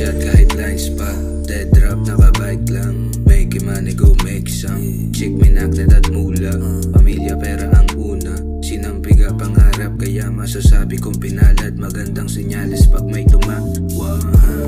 Headshot kahit blind spot, dead drop nakabike lang. Make money go make some. Chick minagnet at mula, pamilya pera ang una. Sinampiga pangarap kaya masasabi kong pinalad. Magandang senyales pag may tumawa.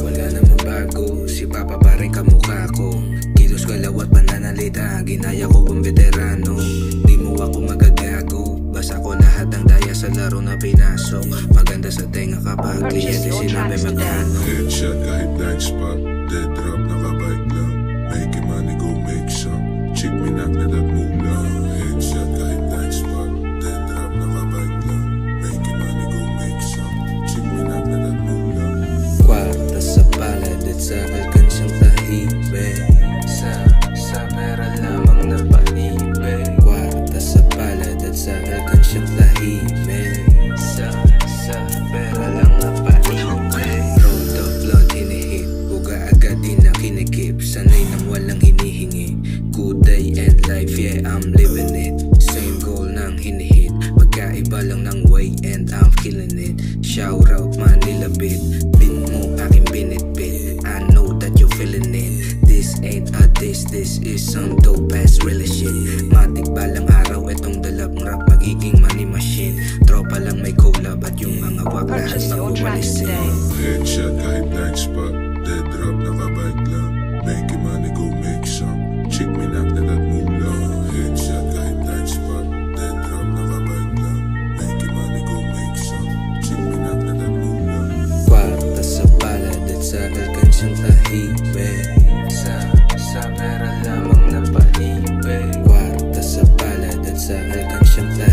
Wala namang bago, si Papa pa rin kamukha ko. Kilos galawat pananalita, ginaya ko ang veterano. Di mo ako magagago, basta ko lahat ng daya sa laro na pinasok. Maganda sa tenga kapag kliyente sinabi magkano. Headshot kahit blind spot, dead drop nakabike lang. Make money go make some. Chick minagnet at mula. Headshot kahit blind spot, dead drop nakabike lang. Make money go make some. Chick minagnet at mula. Kwarta sa palad at sa alkansyang tahimik. Sa pera lamang napaibig. Kwarta sa palad at sa alkansyang tahimik. Sa pera lang napaibig. Road of blood hinihit, buga agad din na kinikip. Sanay nang walang hinihingi. Good day and life, yeah I'm living it. Same goal nang hinihit, magkaiba lang ng way and I'm killing it. Shout out Manila Bit, bin mo aking binitbit. I know that you feeling it. This ain't a diss, this is some dope ass real shit. Matik balang araw itong dalap rap magiging money machine. Tropa lang may collab at yung mga wak lahat pang bumalisin. Headshot kahit blind spot, dead drop nakabike lang. Make money go make some. Chick minagnet at mula. Headshot kahit blind spot, dead drop nakabike lang. Make money go make some. Chick minagnet at mula. Kwarta sa palad at sa alkansyang tahimik. Sa pera lamang napaibig. Kwarta sa palad at sa alkansyang tahimik.